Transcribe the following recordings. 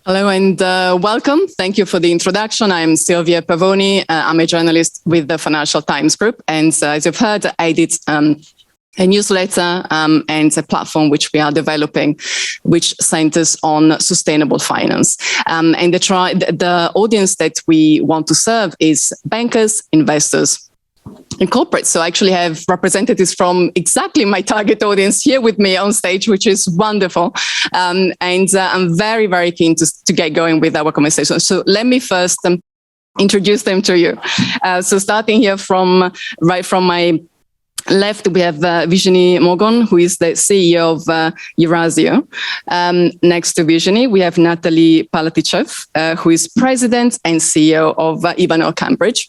Hello and welcome. Thank you for the introduction. I'm Silvia Pavoni. I'm a journalist with the Financial Times Group. And as you've heard, I did a newsletter and a platform which we are developing, which centers on sustainable finance. And the audience that we want to serve is bankers, investors, and corporates. So I actually have representatives from exactly my target audience here with me on stage, which is wonderful. And I'm very, very keen to get going with our conversation. So let me first introduce them to you. So starting here right from my left, we have Virginie Morgon, who is the CEO of Eurazeo. Next to Virginie, we have Natalie Palatichev, who is president and CEO of Ivanhoe Cambridge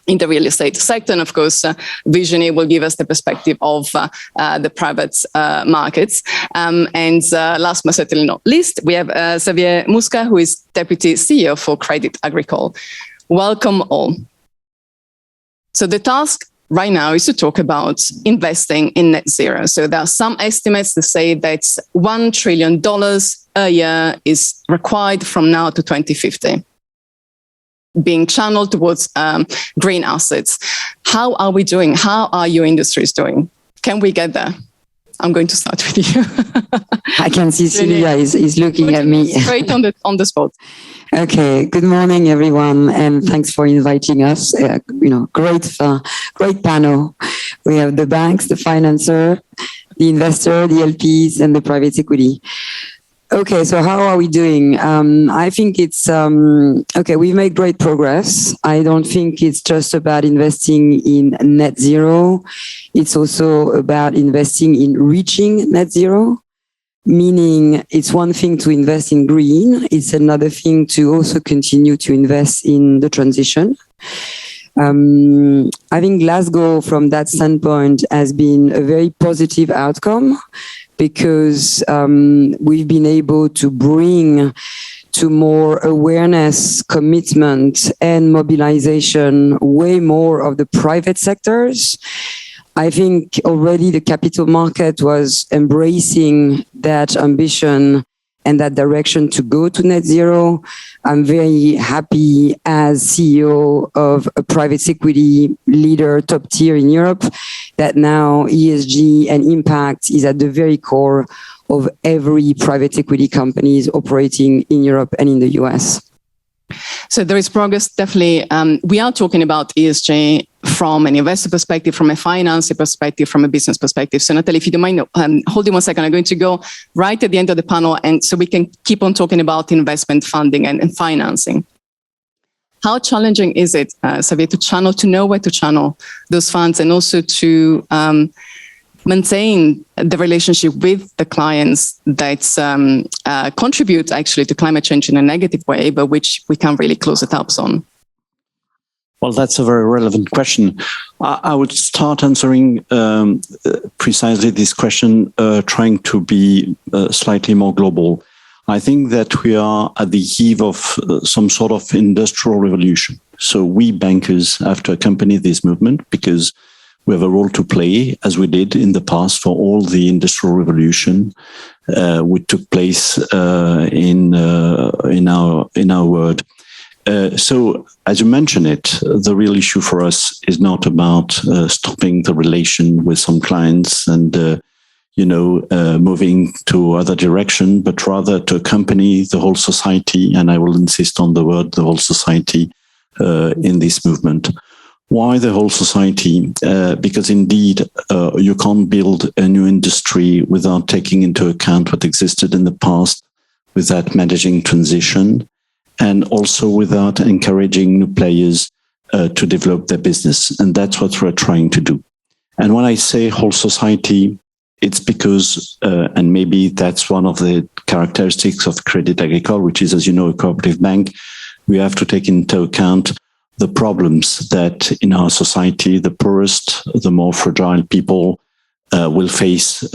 in the real estate sector. And of course, Virginie will give us the perspective of the private markets. And last but certainly not least, we have Xavier Musca, who is Deputy CEO for Crédit Agricole. Welcome all. So the task right now is to talk about investing in net zero. So there are some estimates to say that $1 trillion a year is required from now to 2050. Being channeled towards green assets. How are we doing? How are your industries doing? Can we get there? I'm going to start with you. I can see Sylvia is looking at me. Straight on the spot. Okay. Good morning, everyone, and thanks for inviting us. Great panel. We have the banks, the financer, the investor, the LPs, and the private equity. Okay, so how are we doing? I think it's, we've made great progress. I don't think it's just about investing in net zero. It's also about investing in reaching net zero, meaning it's one thing to invest in green. It's another thing to also continue to invest in the transition. I think Glasgow, from that standpoint, has been a very positive outcome, because we've been able to bring to more awareness, commitment, and mobilization way more of the private sectors. I think already the capital market was embracing that ambition and that direction to go to net zero. I'm very happy as CEO of a private equity leader, top tier in Europe, that now ESG and impact is at the very core of every private equity companies operating in Europe and in the US. So there is progress, definitely. We are talking about ESG from an investor perspective, from a financial perspective, from a business perspective. So Natalie, if you don't mind holding 1 second, I'm going to go right at the end of the panel, and so we can keep on talking about investment funding and financing. How challenging is it, Xavier, to know where to channel those funds, and also to maintain the relationship with the clients that contribute actually to climate change in a negative way, but which we can't really close the taps on? Well, that's a very relevant question. I would start answering precisely this question, trying to be slightly more global. I think that we are at the eve of some sort of industrial revolution. So we bankers have to accompany this movement, because we have a role to play, as we did in the past for all the industrial revolution which took place in our world. So, as you mentioned it, the real issue for us is not about stopping the relation with some clients and moving to other direction, but rather to accompany the whole society. And I will insist on the word, the whole society, in this movement. Why the whole society? Because indeed, you can't build a new industry without taking into account what existed in the past, without managing transition, and also without encouraging new players to develop their business. And that's what we're trying to do. And when I say whole society, it's because, and maybe that's one of the characteristics of Crédit Agricole, which is, as you know, a cooperative bank, we have to take into account the problems that in our society, the poorest, the more fragile people will face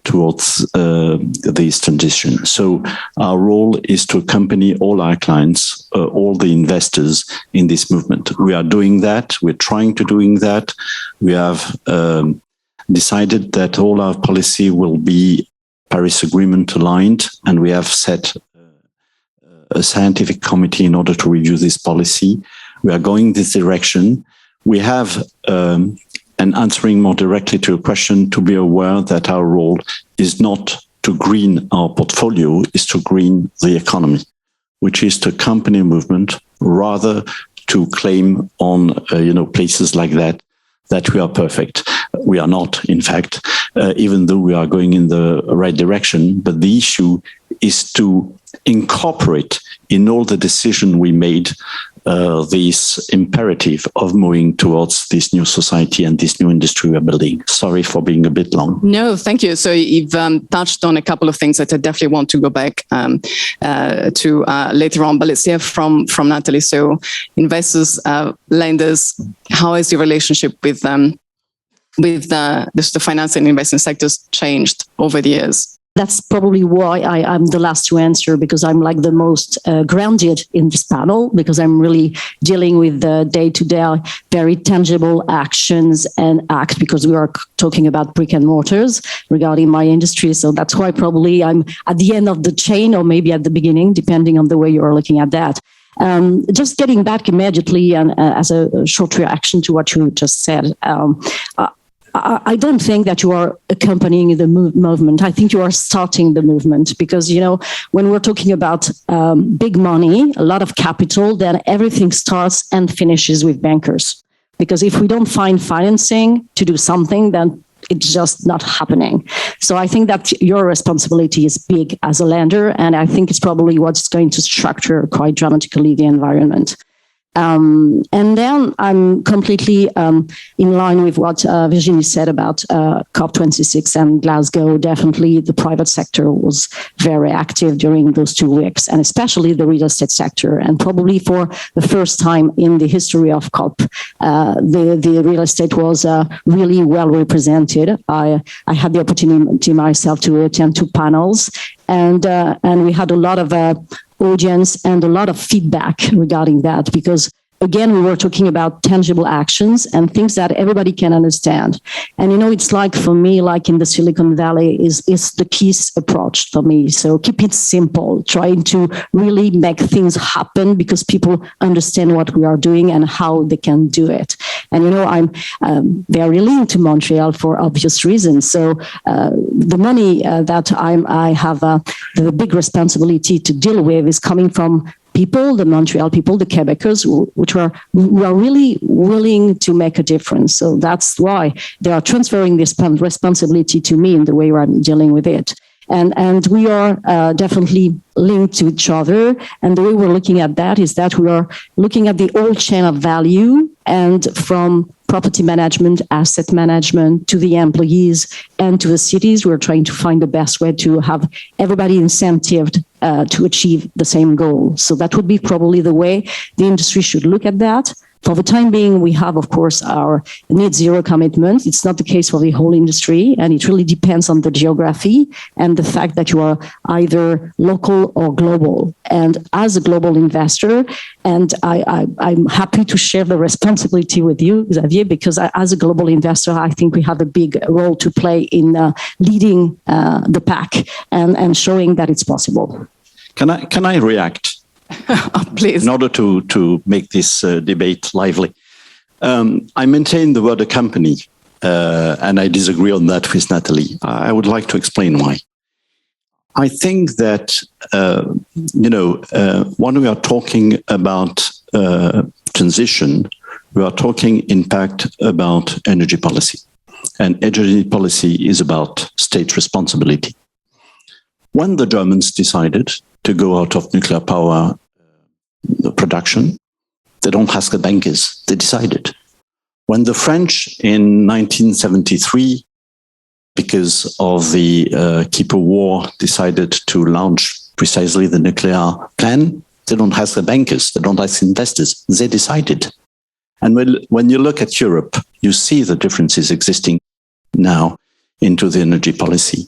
towards this transition. So our role is to accompany all our clients, all the investors in this movement. We are doing that. We're trying to doing that. We have decided that all our policy will be Paris Agreement aligned, and we have set a scientific committee in order to review this policy. We are going this direction. We have, and answering more directly to your question, to be aware that our role is not to green our portfolio, is to green the economy, which is to accompany a movement rather to claim on, places like that we are perfect. We are not, in fact, even though we are going in the right direction. But the issue is to incorporate in all the decision we made this imperative of moving towards this new society and this new industry we're building. Sorry for being a bit long. No, thank you. So you've touched on a couple of things that I definitely want to go back to later on. But let's hear from Natalie. So investors, lenders, how has your relationship with the finance and investment sectors changed over the years? That's probably why I'm the last to answer, because I'm like the most grounded in this panel, because I'm really dealing with the day-to-day, very tangible actions and acts, because we are talking about brick and mortars regarding my industry. So that's why probably I'm at the end of the chain, or maybe at the beginning, depending on the way you're looking at that. Just getting back immediately and as a short reaction to what you just said, I don't think that you are accompanying the movement. I think you are starting the movement, because, when we're talking about big money, a lot of capital, then everything starts and finishes with bankers. Because if we don't find financing to do something, then it's just not happening. So I think that your responsibility is big as a lender, and I think it's probably what's going to structure quite dramatically the environment. And then I'm completely in line with what Virginie said about COP26 and Glasgow. Definitely the private sector was very active during those 2 weeks, and especially the real estate sector. And probably for the first time in the history of COP, the real estate was really well represented. I had the opportunity myself to attend 2 panels, and we had a lot of audience and a lot of feedback regarding that, because again, we were talking about tangible actions and things that everybody can understand. And, it's like for me, like in the Silicon Valley is the KISS approach for me. So keep it simple, trying to really make things happen because people understand what we are doing and how they can do it. And, I'm very linked to Montreal for obvious reasons. So the money that I have the big responsibility to deal with is coming from people, the Montreal people, the Quebecers, who are really willing to make a difference. So that's why they are transferring this responsibility to me in the way I'm dealing with it. And we are definitely linked to each other. And the way we're looking at that is that we are looking at the whole chain of value, and from property management, asset management, to the employees and to the cities, we're trying to find the best way to have everybody incentivized to achieve the same goal. So that would be probably the way the industry should look at that. For the time being, we have, of course, our net zero commitment. It's not the case for the whole industry, and it really depends on the geography and the fact that you are either local or global. And as a global investor, and I'm happy to share the responsibility with you, Xavier, because as a global investor, I think we have a big role to play in leading the pack and showing that it's possible. Can I react? Please. In order to make this debate lively. I maintain the word accompany, and I disagree on that with Natalie. I would like to explain why. I think that, when we are talking about transition, we are talking, in fact, about energy policy. And energy policy is about state responsibility. When the Germans decided to go out of nuclear power production, they don't ask the bankers, they decided. When the French in 1973, because of the Keeper War, decided to launch precisely the nuclear plan, they don't ask the bankers, they don't ask investors, they decided. And when you look at Europe, you see the differences existing now into the energy policy.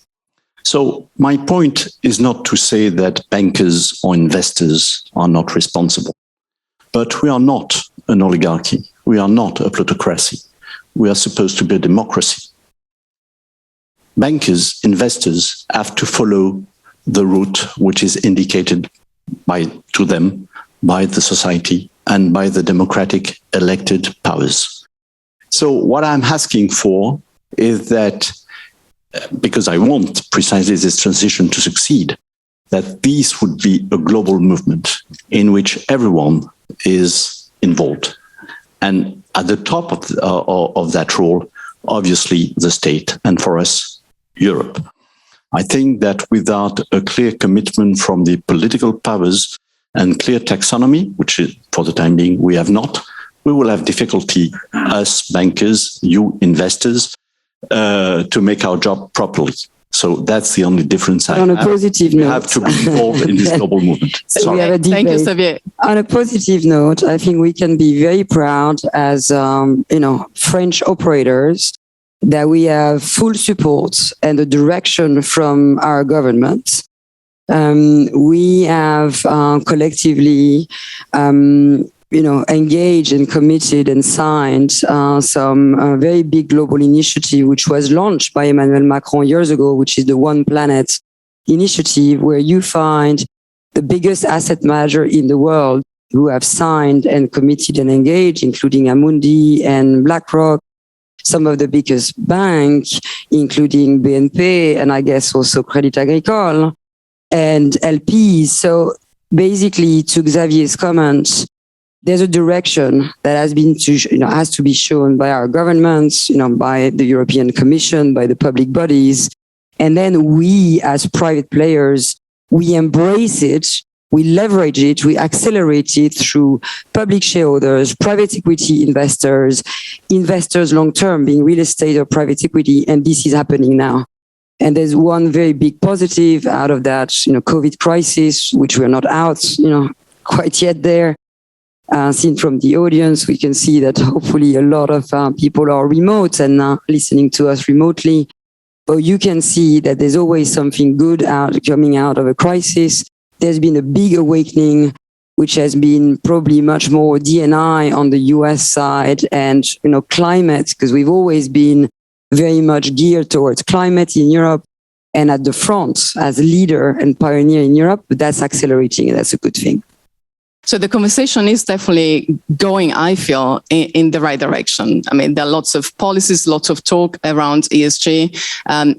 So my point is not to say that bankers or investors are not responsible, but we are not an oligarchy. We are not a plutocracy. We are supposed to be a democracy. Bankers, investors have to follow the route which is indicated to them by the society and by the democratic elected powers. So what I'm asking for is that, because I want precisely this transition to succeed, that this would be a global movement in which everyone is involved. And at the top of that role, obviously the state, and for us, Europe. I think that without a clear commitment from the political powers and clear taxonomy, which is, for the time being we have not, we will have difficulty, us bankers, you investors, to make our job properly. So that's the only difference. On a positive note, we have to be involved in this global movement. We have a debate. Thank you, Xavier. On a positive note, I think we can be very proud as French operators that we have full support and the direction from our government. We have collectively, engaged and committed and signed some very big global initiative, which was launched by Emmanuel Macron years ago, which is the One Planet initiative, where you find the biggest asset manager in the world who have signed and committed and engaged, including Amundi and BlackRock, some of the biggest banks, including BNP, and I guess also Crédit Agricole and LPs. So basically, to Xavier's comments, there's a direction that has to be shown by our governments, by the European Commission, by the public bodies. And then we, as private players, we embrace it, we leverage it, we accelerate it through public shareholders, private equity investors long-term, being real estate or private equity. And this is happening now. And there's one very big positive out of that, COVID crisis, which we're not out, quite yet there. Seen from the audience, we can see that hopefully a lot of people are remote and listening to us remotely. But you can see that there's always something good coming out of a crisis. There's been a big awakening, which has been probably much more D&I on the US side and, climate, because we've always been very much geared towards climate in Europe and at the front as a leader and pioneer in Europe. But that's accelerating, and that's a good thing. So the conversation is definitely going, I feel, in the right direction. I mean, there are lots of policies, lots of talk around ESG.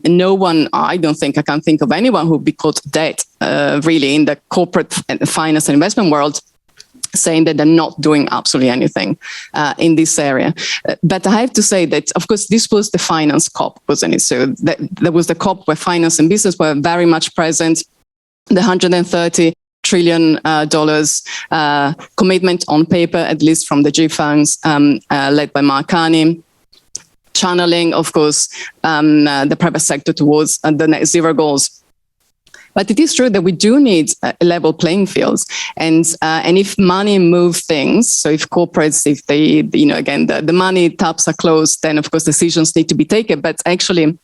No one, I can't think of anyone who would be caught dead, really, in the corporate finance and investment world, saying that they're not doing absolutely anything in this area. But I have to say that, of course, this was the finance COP, wasn't it? So there was the COP where finance and business were very much present. The $130 trillion commitment on paper, at least from the G funds, led by Mark Carney, channeling, of course, the private sector towards the net zero goals. But it is true that we do need level playing fields, and if money moves things, so if corporates, if they, again, the money taps are closed, then of course decisions need to be taken. But actually,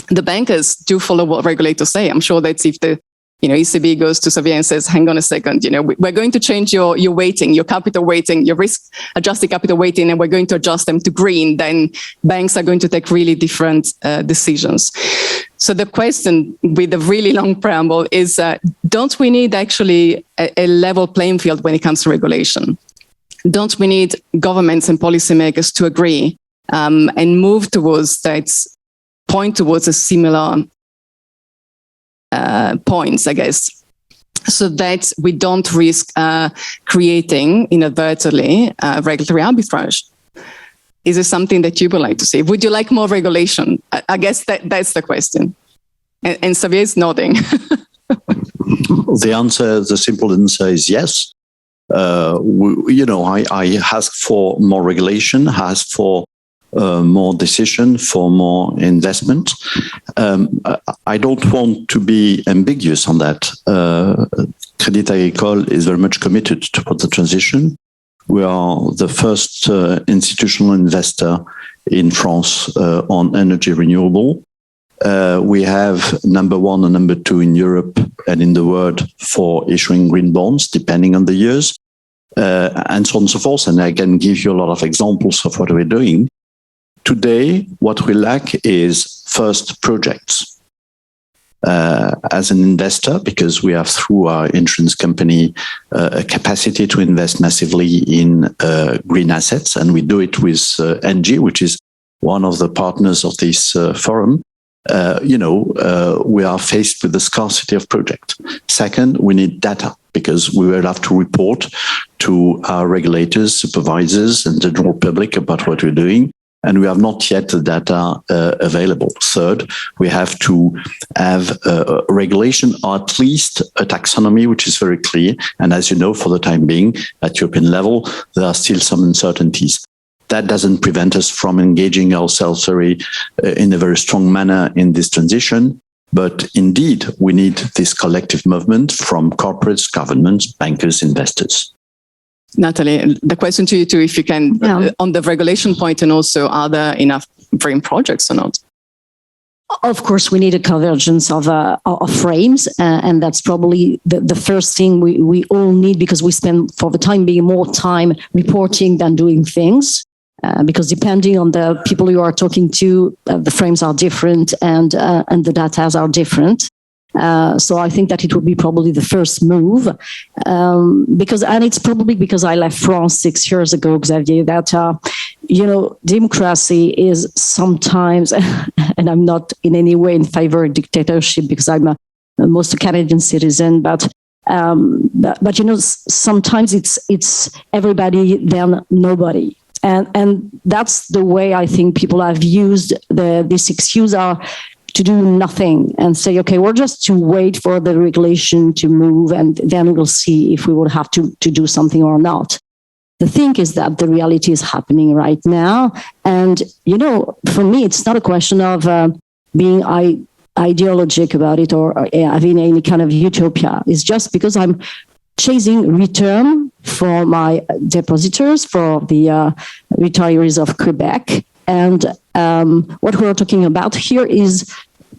the bankers do follow what regulators say. I'm sure that if the ECB goes to Xavier and says, hang on a second, we're going to change your weighting, your capital weighting, your risk-adjusted capital weighting, and we're going to adjust them to green, then banks are going to take really different decisions. So the question with a really long preamble is, don't we need actually a level playing field when it comes to regulation? Don't we need governments and policymakers to agree and move towards that, point towards a similar points, I guess, so that we don't risk creating inadvertently regulatory arbitrage? Is it something that you would like to see? Would you like more regulation? I guess that's the question. And Xavier is nodding. The simple answer is yes. I ask for more regulation, ask for more decision, for more investment. I don't want to be ambiguous on that. Crédit Agricole is very much committed to the transition. We are the first institutional investor in France on energy renewable. We have number one and number two in Europe and in the world for issuing green bonds, depending on the years, and so on and so forth. And I can give you a lot of examples of what we're doing. Today, what we lack is first projects. As an investor, because we have through our insurance company a capacity to invest massively in green assets, and we do it with NG, which is one of the partners of this forum. We are faced with the scarcity of projects. Second, we need data, because we will have to report to our regulators, supervisors, and the general public about what we're doing. And we have not yet the data available. Third, we have to have a regulation, or at least a taxonomy, which is very clear. And as you know, for the time being, at European level, there are still some uncertainties. That doesn't prevent us from engaging ourselves in a very strong manner in this transition. But indeed, we need this collective movement from corporates, governments, bankers, investors. Natalie, the question to you too, if you can, on the regulation point, and also are there enough green projects or not? Of course, we need a convergence of frames, and that's probably the first thing we all need, because we spend, for the time being, more time reporting than doing things. Because depending on the people you are talking to, the frames are different and the data are different. So I think that it would be probably the first move, and it's probably because I left France 6 years ago, Xavier, that, democracy is sometimes, and I'm not in any way in favor of dictatorship because I'm most a Canadian citizen, but sometimes it's everybody, then nobody. And that's the way I think people have used this excuse to do nothing and say, okay, we're just to wait for the regulation to move and then we'll see if we would have to do something or not. The thing is that the reality is happening right now. And, for me, it's not a question of being ideologic about it or having any kind of utopia. It's just because I'm chasing return for my depositors, for the retirees of Quebec. And what we're talking about here is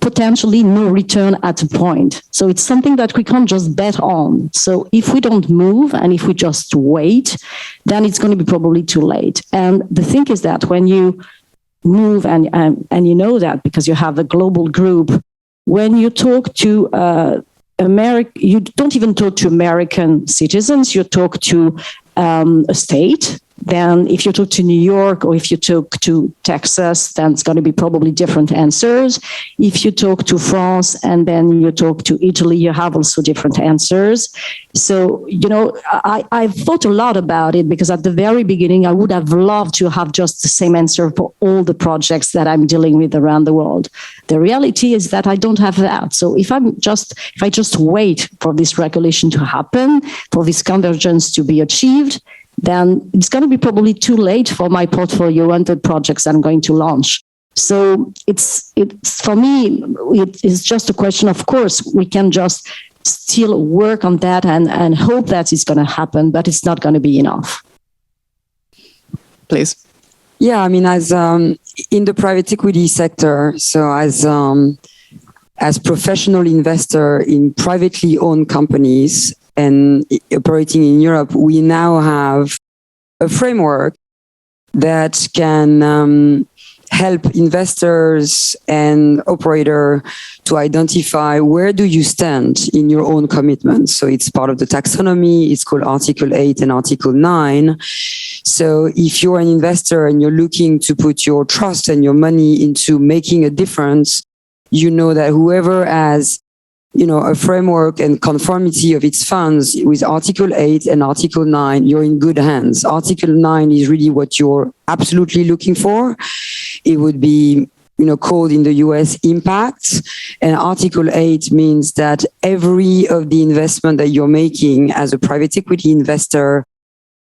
potentially no return at a point. So it's something that we can't just bet on. So if we don't move and if we just wait, then it's going to be probably too late. And the thing is that when you move, and you know that because you have a global group, when you talk to you don't even talk to American citizens, you talk to a state. Then if you talk to New York or if you talk to Texas, then it's going to be probably different answers. If you talk to France and then you talk to Italy, you have also different answers. So, I've thought a lot about it because at the very beginning, I would have loved to have just the same answer for all the projects that I'm dealing with around the world. The reality is that I don't have that. So if I just wait for this regulation to happen, for this convergence to be achieved, then it's going to be probably too late for my portfolio and the projects I'm going to launch. So it's for me, it is just a question. Of course, we can just still work on that and hope that it's going to happen, but it's not going to be enough. Please. Yeah, I mean, as in the private equity sector, so as professional investor in privately owned companies, and operating in Europe, we now have a framework that can help investors and operator to identify where do you stand in your own commitments. So it's part of the taxonomy. It's called Article 8 and Article 9. So if you're an investor and you're looking to put your trust and your money into making a difference, you know that whoever has a framework and conformity of its funds with Article 8 and Article 9, you're in good hands. Article 9 is really what you're absolutely looking for. It would be, called in the US impact. And Article 8 means that every of the investment that you're making as a private equity investor,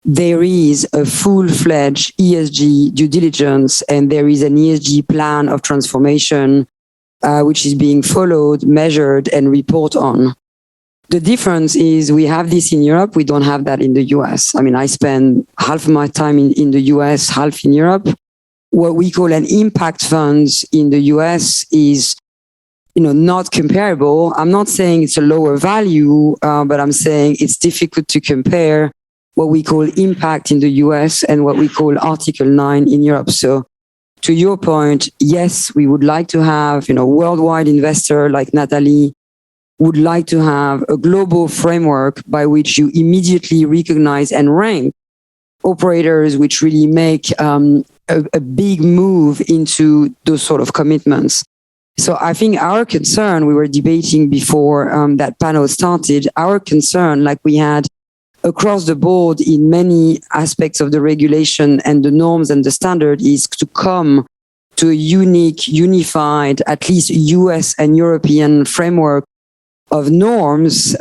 there is a full-fledged ESG due diligence and there is an ESG plan of transformation which is being followed, measured, and reported on. The difference is we have this in Europe. We don't have that in the US. I mean, I spend half of my time in the US, half in Europe. What we call an impact funds in the US is, not comparable. I'm not saying it's a lower value, but I'm saying it's difficult to compare what we call impact in the US and what we call Article 9 in Europe. So to your point, yes, we would like to have, worldwide investor like Natalie would like to have a global framework by which you immediately recognize and rank operators which really make a big move into those sort of commitments. So I think our concern, we were debating before that panel started, our concern, like we had across the board in many aspects of the regulation and the norms and the standard, is to come to a unique, unified, at least US and European framework of norms,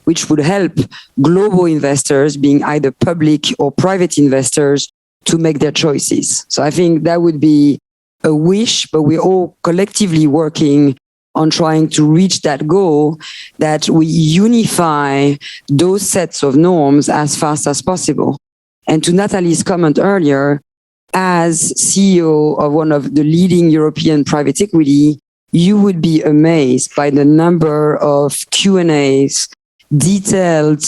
which would help global investors, being either public or private investors, to make their choices. So I think that would be a wish, but we're all collectively working on trying to reach that goal, that we unify those sets of norms as fast as possible. And to Natalie's comment earlier, as CEO of one of the leading European private equity, you would be amazed by the number of Q&As, detailed,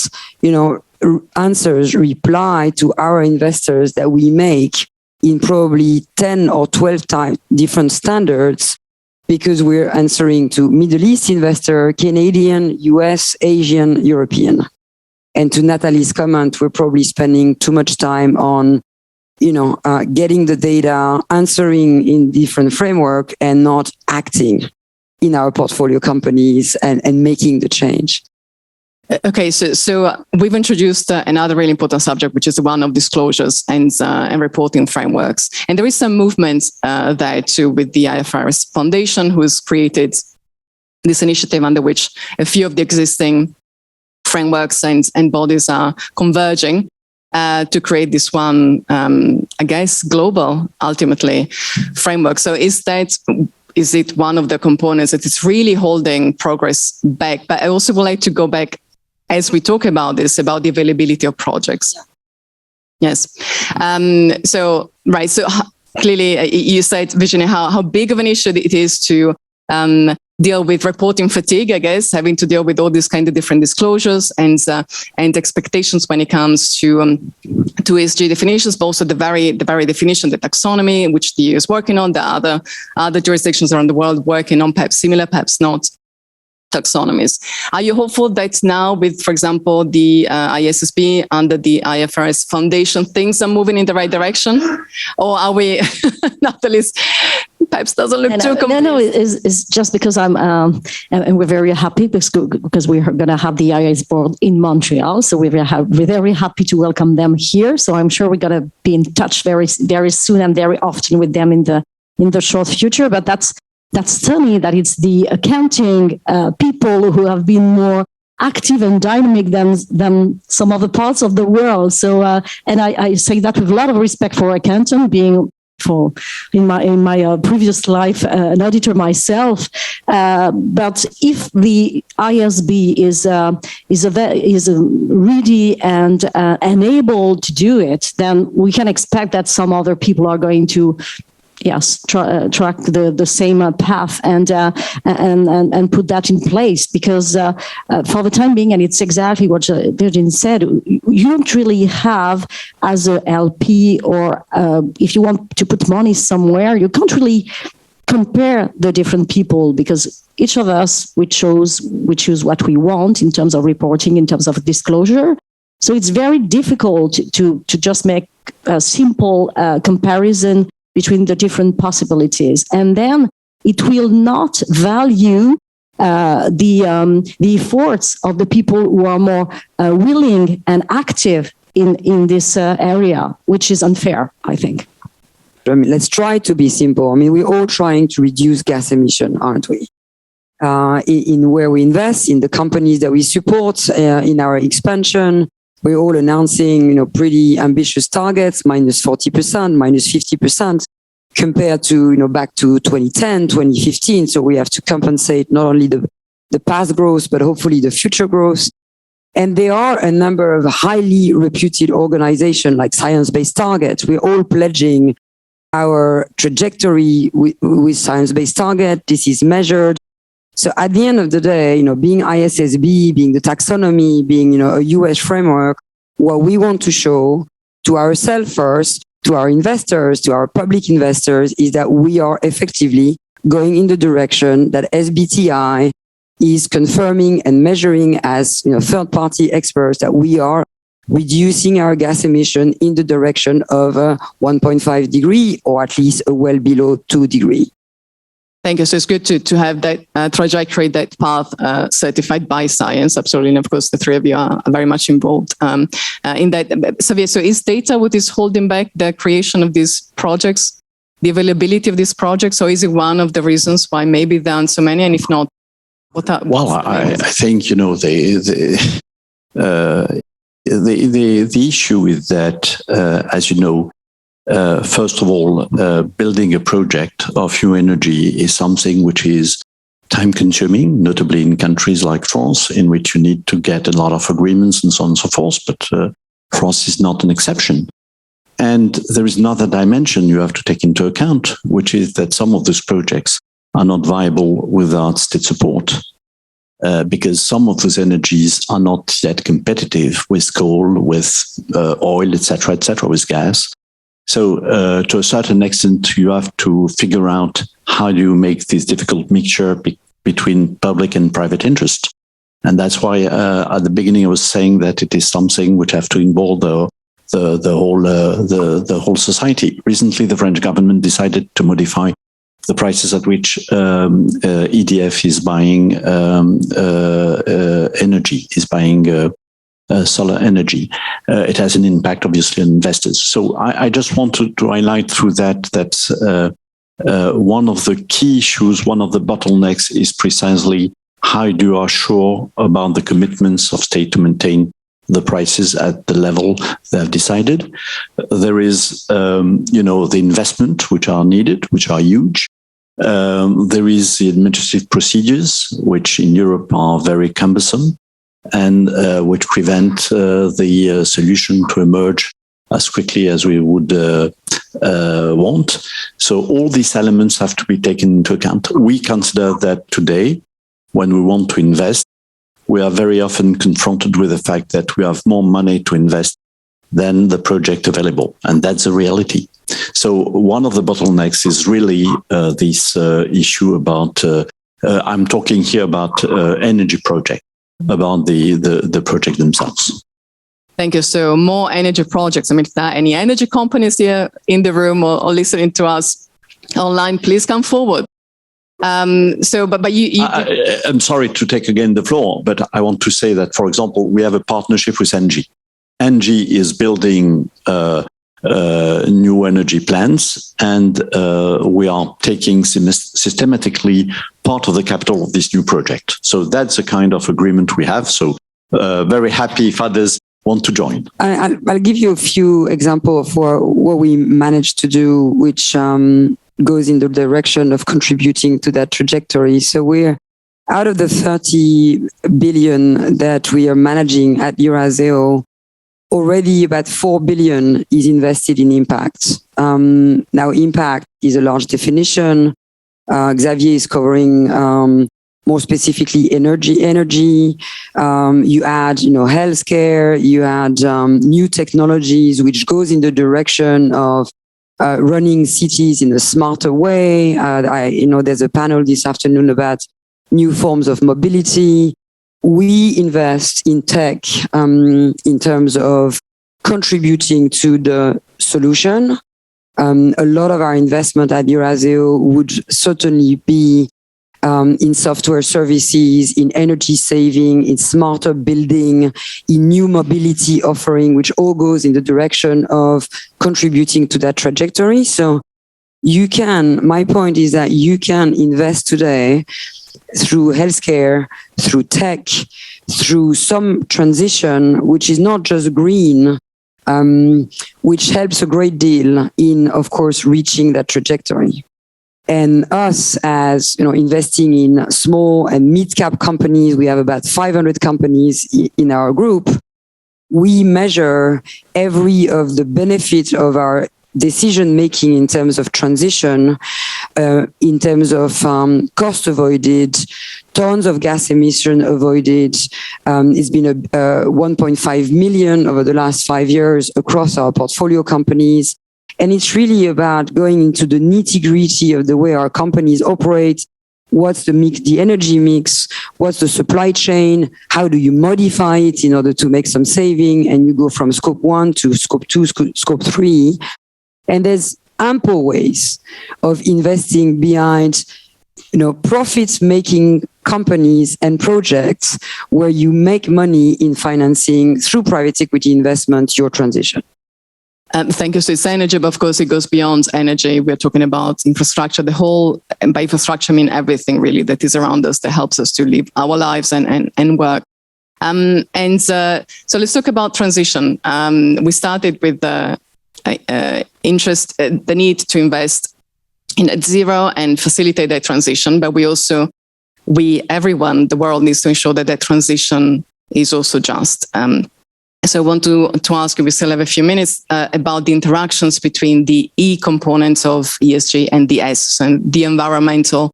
answers, reply to our investors that we make in probably 10 or 12 different standards, because we're answering to Middle East investor, Canadian, US, Asian, European. And to Natalie's comment, we're probably spending too much time on, getting the data, answering in different framework, and not acting in our portfolio companies and making the change. Okay, so we've introduced another really important subject, which is the one of disclosures and reporting frameworks. And there is some movement there too with the IFRS Foundation, who has created this initiative under which a few of the existing frameworks and bodies are converging to create this one, global, ultimately, framework. So is it one of the components that is really holding progress back? But I also would like to go back, as we talk about this, about the availability of projects. Yes. So clearly you said, Virginie, how big of an issue it is to deal with reporting fatigue, I guess, having to deal with all these kind of different disclosures and expectations when it comes to ESG definitions, but also the very definition, the taxonomy, which the EU is working on, the other jurisdictions around the world working on perhaps similar, perhaps not, taxonomies. Are you hopeful that now with, for example, the ISSB under the IFRS Foundation, things are moving in the right direction? Or are we, Natalie's perhaps doesn't look too complete? No, it's just because and we're very happy because we're going to have the IIS board in Montreal. So we're very happy to welcome them here. So I'm sure we're going to be in touch very, very soon and very often with them in the short future. But that's telling me that it's the accounting people who have been more active and dynamic than some other parts of the world. So, and I say that with a lot of respect for accountant, being in my previous life an auditor myself. But if the ISB is ready and able to do it, then we can expect that some other people are going to track the same path and put that in place, because for the time being, and it's exactly what Virginie said, you don't really have as a LP, or if you want to put money somewhere, you can't really compare the different people, because each of us we choose what we want in terms of reporting, in terms of disclosure. So it's very difficult to just make a simple comparison between the different possibilities, and then it will not value the efforts of the people who are more willing and active in this area, which is unfair, I think. I mean, let's try to be simple. I mean, we're all trying to reduce gas emission, aren't we? In where we invest, in the companies that we support, in our expansion. We're all announcing, pretty ambitious targets, minus 40%, minus 50%, compared to, back to 2010, 2015. So we have to compensate not only the the past growth, but hopefully the future growth. And there are a number of highly reputed organizations like Science-Based Targets. We're all pledging our trajectory with Science-Based Target. This is measured. So at the end of the day, being ISSB, being the taxonomy, being, a US framework, what we want to show to ourselves first, to our investors, to our public investors, is that we are effectively going in the direction that SBTi is confirming and measuring as third-party experts that we are reducing our gas emission in the direction of 1.5 degree, or at least well below 2 degree. Thank you. So it's good to have that trajectory, that path certified by science. Absolutely. And of course, the three of you are very much involved in that. Xavier, so is data what is holding back the creation of these projects, the availability of these projects? Or is it one of the reasons why maybe there aren't so many? And if not, what are... Well, I think, the issue is that, as you know, first of all, building a project of new energy is something which is time-consuming, notably in countries like France, in which you need to get a lot of agreements and so on and so forth. But France is not an exception. And there is another dimension you have to take into account, which is that some of those projects are not viable without state support. Because some of those energies are not yet competitive with coal, with oil, etc., with gas. So to a certain extent, you have to figure out how do you make this difficult mixture between public and private interest. And that's why at the beginning I was saying that it is something which have to involve the whole society. Recently, the French government decided to modify the prices at which EDF is buying energy, is buying solar energy. It has an impact, obviously, on investors. So I just want to highlight through that one of the key issues, one of the bottlenecks is precisely how do you assure about the commitments of state to maintain the prices at the level they have decided. There is, the investment which are needed, which are huge. There is the administrative procedures, which in Europe are very cumbersome and which prevent the solution to emerge as quickly as we would want. So all these elements have to be taken into account. We consider that today, when we want to invest, we are very often confronted with the fact that we have more money to invest than the project available. And that's a reality. So one of the bottlenecks is really this issue about, I'm talking here about energy project, about the project themselves. Thank you. So more energy projects. I mean, if there are any energy companies here in the room or listening to us online, please come forward. I'm sorry to take again the floor, but I want to say that, for example, we have a partnership with ENGIE. ENGIE is building new energy plants, and we are taking systematically part of the capital of this new project. So that's the kind of agreement we have. So very happy if others want to join. I'll give you a few examples of what we managed to do, which goes in the direction of contributing to that trajectory. So we're out of the 30 billion that we are managing at Eurazeo, already about 4 billion is invested in impact. Now, impact is a large definition. Xavier is covering more specifically energy. You add, healthcare. You add new technologies, which goes in the direction of running cities in a smarter way. There's a panel this afternoon about new forms of mobility. We invest in tech in terms of contributing to the solution. A lot of our investment at Eurazeo would certainly be in software services, in energy saving, in smarter building, in new mobility offering, which all goes in the direction of contributing to that trajectory. So my point is that you can invest today through healthcare, through tech, through some transition, which is not just green, which helps a great deal in, of course, reaching that trajectory. And us, as investing in small and mid-cap companies, we have about 500 companies in our group. We measure every of the benefits of our decision making in terms of transition, in terms of cost avoided, tons of gas emission avoided. It's been 1.5 million over the last 5 years across our portfolio companies. And it's really about going into the nitty-gritty of the way our companies operate. What's the mix, the energy mix? What's the supply chain? How do you modify it in order to make some saving? And you go from scope 1 to scope 2, scope 3. And there's ample ways of investing behind, profit-making companies and projects where you make money in financing through private equity investment, your transition. Thank you. So it's energy, but of course it goes beyond energy. We're talking about infrastructure, the whole, and by infrastructure I mean everything really that is around us that helps us to live our lives and work. So let's talk about transition. We started with the the need to invest in net zero and facilitate that transition, but everyone, the world needs to ensure that transition is also just. So I want to ask you, we still have a few minutes, about the interactions between the E components of ESG and the S, and the environmental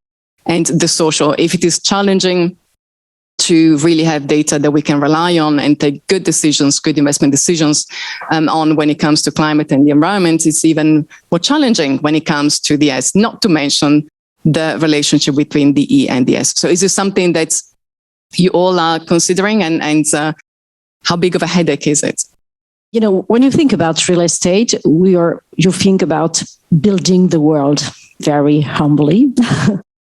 and the social. If it is challenging to really have data that we can rely on and take good decisions, good investment decisions on when it comes to climate and the environment, it's even more challenging when it comes to the S, not to mention the relationship between the E and the S. So is this something that you all are considering, and how big of a headache is it? When you think about real estate, you think about building the world very humbly.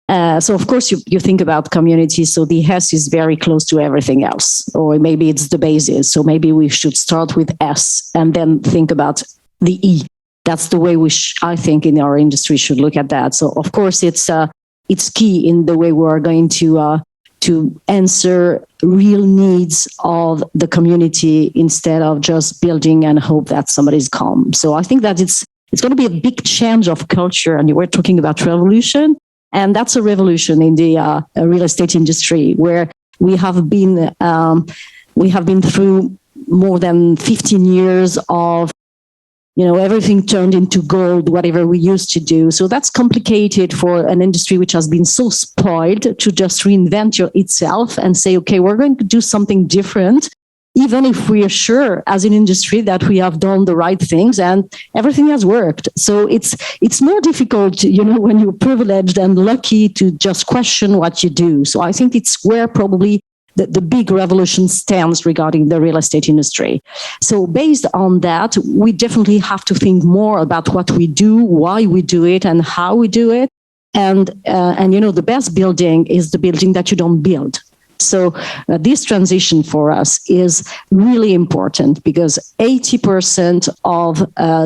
So of course you think about community. So the S is very close to everything else, or maybe it's the basis. So maybe we should start with S and then think about the E. That's the way I think in our industry should look at that. So of course it's key in the way we are going to answer real needs of the community instead of just building and hope that somebody's calm. So I think that it's going to be a big change of culture. And you were talking about revolution, and that's a revolution in the real estate industry, where we have been through more than 15 years of everything turned into gold, whatever we used to do. So that's complicated for an industry which has been so spoiled to just reinvent itself and say, okay, we're going to do something different, even if we are sure as an industry that we have done the right things and everything has worked. So it's more difficult, when you're privileged and lucky to just question what you do. So I think it's where probably the big revolution stands regarding the real estate industry. So based on that, we definitely have to think more about what we do, why we do it, and how we do it. And the best building is the building that you don't build. So this transition for us is really important, because 80% of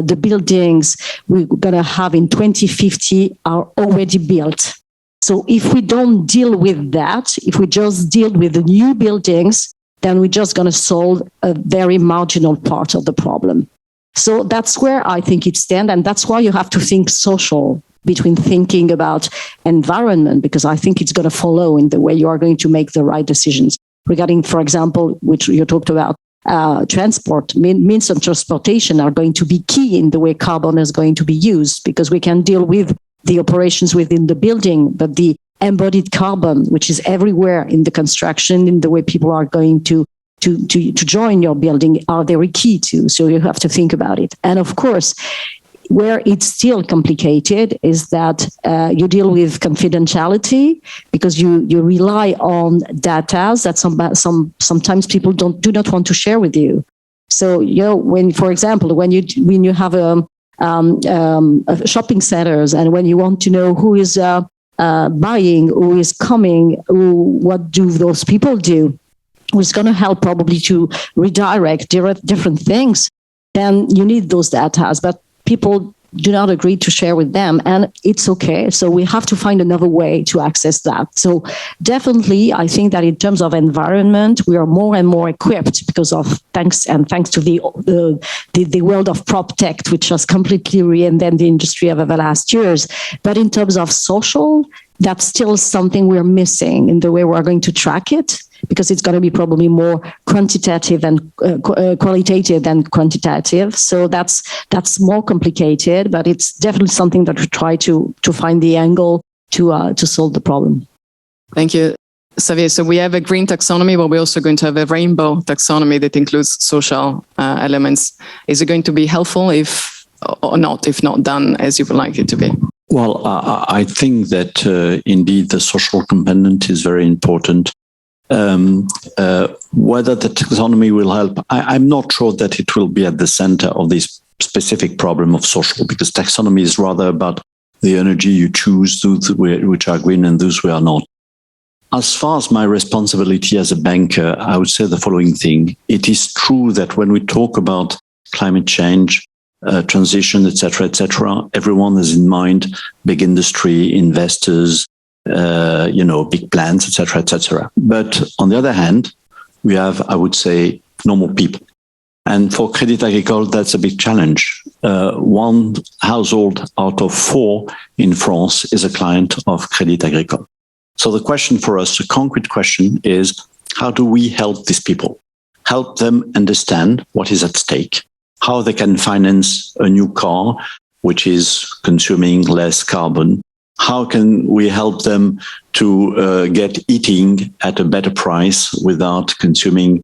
the buildings we're going to have in 2050 are already built. So if we don't deal with that, if we just deal with the new buildings, then we're just going to solve a very marginal part of the problem. So that's where I think it stands. And that's why you have to think social between thinking about environment, because I think it's going to follow in the way you are going to make the right decisions regarding, for example, which you talked about, transport, means of transportation are going to be key in the way carbon is going to be used, because we can deal with the operations within the building, but the embodied carbon, which is everywhere in the construction, in the way people are going to join your building, are very key too. So you have to think about it. And of course, where it's still complicated is that you deal with confidentiality, because you rely on data that sometimes people do not want to share with you. So when, for example, when you have shopping centers, and when you want to know who is buying, who is coming, what do those people do, who's going to help probably to redirect different things, then you need those data. But people do not agree to share with them, and it's okay. So we have to find another way to access that. So definitely, I think that in terms of environment, we are more and more equipped because of thanks to the world of prop tech, which has completely reinvented the industry over the last years. But in terms of social, that's still something we're missing in the way we're going to track it, because it's going to be probably more quantitative and qualitative than quantitative. So that's more complicated, but it's definitely something that we try to find the angle to solve the problem. Thank you, Xavier. So we have a green taxonomy, but we're also going to have a rainbow taxonomy that includes social elements. Is it going to be helpful if not done as you would like it to be? Well, I think that indeed the social component is very important. Whether the taxonomy will help, I'm not sure that it will be at the center of this specific problem of social, because taxonomy is rather about the energy you choose, those which are green and those who are not. As far as my responsibility as a banker, I would say the following thing. It is true that when we talk about climate change, transition, etc., everyone has in mind big industry, investors, big plans, etc. But on the other hand, we have, I would say, normal people. And for Crédit Agricole, that's a big challenge. One household out of 4 in France is a client of Crédit Agricole. So the question for us, a concrete question, is how do we help these people? Help them understand what is at stake, how they can finance a new car, which is consuming less carbon. How can we help them to get eating at a better price without consuming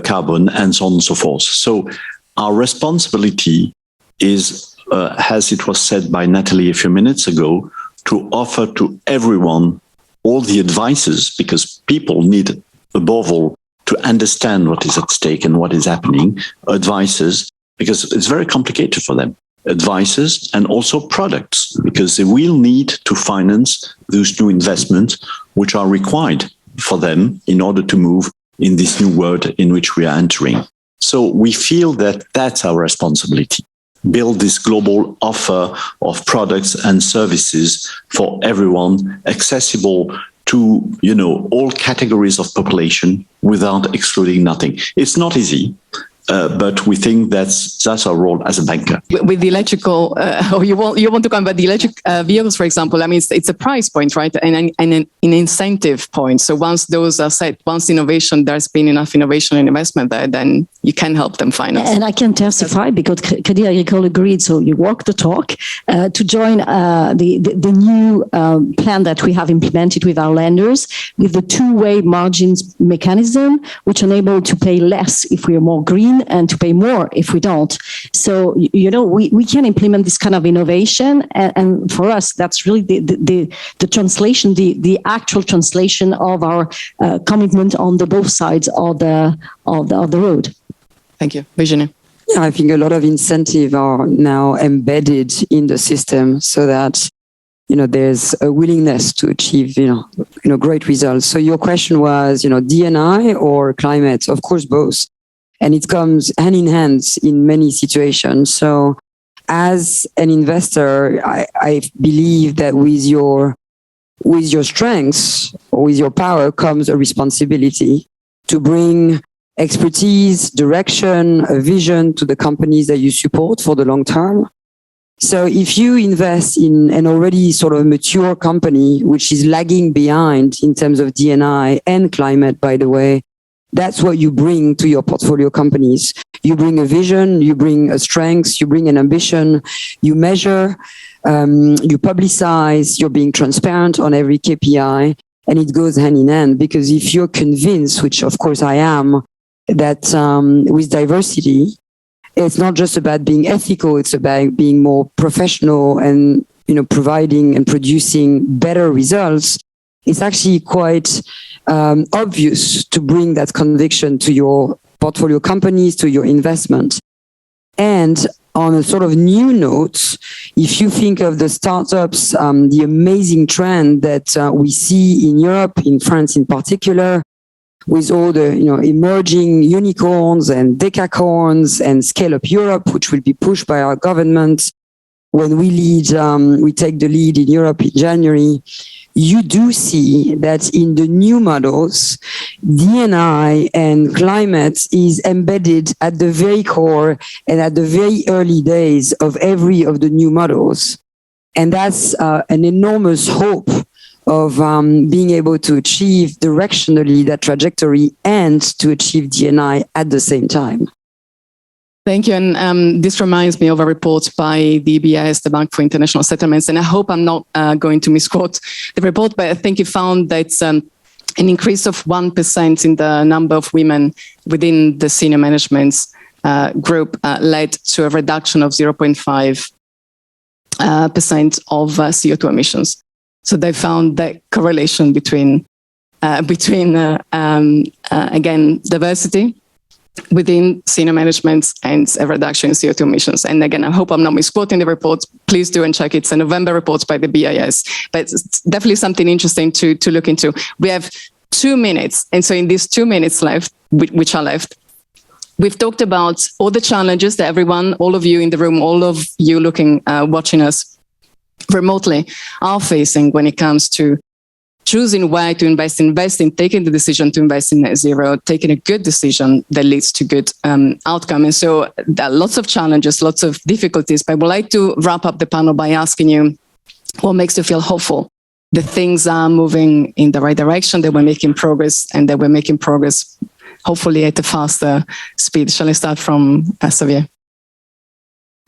carbon, and so on and so forth. So our responsibility is, as it was said by Natalie a few minutes ago, to offer to everyone all the advices, because people need, above all, to understand what is at stake and what is happening, advices, because it's very complicated for them. Advices and also products, because they will need to finance those new investments which are required for them in order to move in this new world in which we are entering. So we feel that that's our responsibility. Build this global offer of products and services for everyone, accessible to, all categories of population without excluding nothing. It's not easy. But we think that's our role as a banker. With the electrical, you want to come about the electric vehicles, for example. I mean, it's a price point, right, and an incentive point. So once those are set, once there's been enough innovation and investment there, then you can help them finance. And I can testify because Crédit Agricole agreed. So you walk the talk to join the new plan that we have implemented with our lenders, with the two-way margins mechanism, which enable to pay less if we are more green, and to pay more if we don't. So, we can implement this kind of innovation. And for us, that's really the translation, the actual translation of our commitment on the both sides of the road. Thank you. Virginie. Yeah, I think a lot of incentives are now embedded in the system so that, there's a willingness to achieve, great results. So your question was, D&I or climate? Of course, both. And it comes hand in hand in many situations. So as an investor, I believe that with your strengths or with your power comes a responsibility to bring expertise, direction, a vision to the companies that you support for the long term. So if you invest in an already sort of mature company, which is lagging behind in terms of D&I and climate, by the way, that's what you bring to your portfolio companies. You bring a vision, you bring a strength, you bring an ambition, you measure, you publicize, you're being transparent on every KPI, and it goes hand in hand. Because if you're convinced, which of course I am, that with diversity, it's not just about being ethical, it's about being more professional and, providing and producing better results, it's actually quite obvious to bring that conviction to your portfolio companies, to your investment. And on a sort of new note, if you think of the startups, the amazing trend that we see in Europe, in France in particular, with all the emerging unicorns and decacorns and Scale Up Europe, which will be pushed by our government, when we take the lead in Europe in January, you do see that in the new models, D&I and climate is embedded at the very core and at the very early days of every of the new models. And that's an enormous hope of being able to achieve directionally that trajectory and to achieve D&I at the same time. Thank you. And this reminds me of a report by the EBS, the Bank for International Settlements. And I hope I'm not going to misquote the report, but I think it found that an increase of 1% in the number of women within the senior management group led to a reduction of 0.5% of CO2 emissions. So they found that correlation between again, diversity within senior management and a reduction in CO2 emissions. And again, I hope I'm not misquoting the report. Please do and check it. It's a November report by the BIS, but it's definitely something interesting to look into. We have 2 minutes. And so in these 2 minutes left, which are left, we've talked about all the challenges that everyone, all of you in the room, all of you watching us remotely are facing when it comes to choosing where to invest, taking the decision to invest in net zero, taking a good decision that leads to good outcome. And so there are lots of challenges, lots of difficulties, but I would like to wrap up the panel by asking you what makes you feel hopeful that things are moving in the right direction, that we're making progress, and that we're making progress hopefully at a faster speed. Shall I start from Xavier?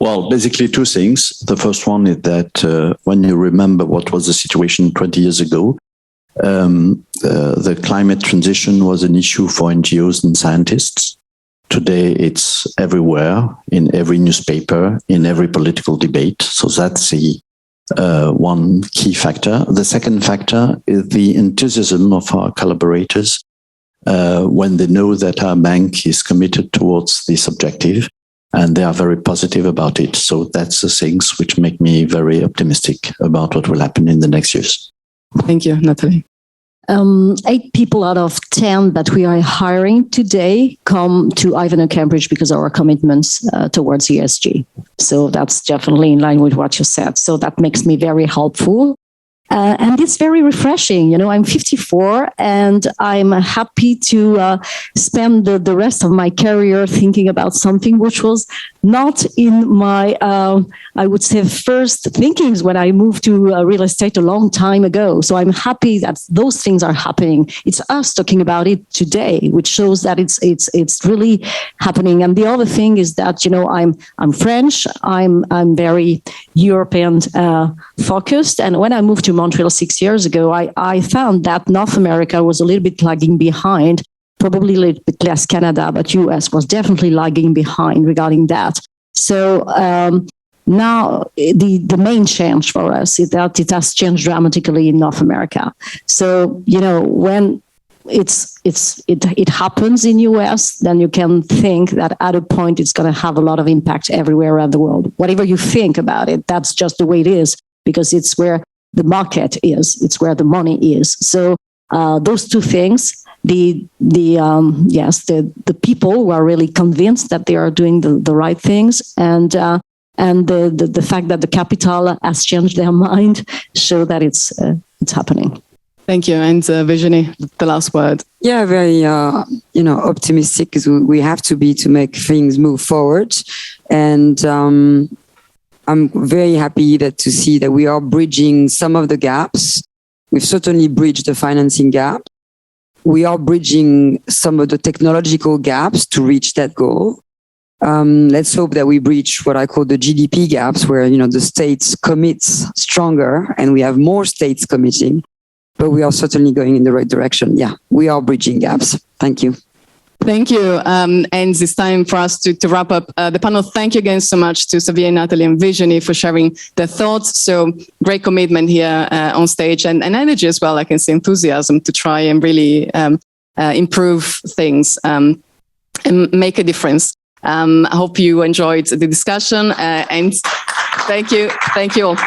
Well, basically 2 things. The first one is that when you remember what was the situation 20 years ago, the climate transition was an issue for NGOs and scientists. Today, it's everywhere, in every newspaper, in every political debate. So that's the one key factor. The second factor is the enthusiasm of our collaborators when they know that our bank is committed towards this objective, and they are very positive about it. So that's the things which make me very optimistic about what will happen in the next years. Thank you, Natalie. 8 people out of 10 that we are hiring today come to IEFA Cambridge because of our commitments towards ESG. So that's definitely in line with what you said. So that makes me very hopeful. And it's very refreshing. You know, I'm 54 and I'm happy to spend the rest of my career thinking about something which was not in my, I would say, first thinkings when I moved to real estate a long time ago. So I'm happy that those things are happening. It's us talking about it today, which shows that it's really happening. And the other thing is that, you know, I'm French. I'm very European focused. And when I moved to Montreal 6 years ago, I found that North America was a little bit lagging behind, probably a little bit less Canada, but US was definitely lagging behind regarding that. So now the main change for us is that it has changed dramatically in North America. So, you know, when it happens in US, then you can think that at a point it's going to have a lot of impact everywhere around the world. Whatever you think about it, that's just the way it is, because it's where the market is, it's where the money is. So those 2 things, the people who are really convinced that they are doing the right things, and the fact that the capital has changed their mind, show that it's happening. Thank you. And Virginie, the last word. Yeah, very optimistic, because we have to be to make things move forward. And I'm very happy to see that we are bridging some of the gaps. We've certainly bridged the financing gap. We are bridging some of the technological gaps to reach that goal. Let's hope that we breach what I call the GDP gaps, where, you know, the states commits stronger and we have more states committing, but we are certainly going in the right direction. Yeah, we are bridging gaps. Thank you. Thank you. And it's time for us to wrap up the panel. Thank you again so much to Xavier, Natalie, and Virginie for sharing their thoughts. So great commitment here on stage, and energy as well. I can see enthusiasm to try and really improve things and make a difference. I hope you enjoyed the discussion, and thank you. Thank you all.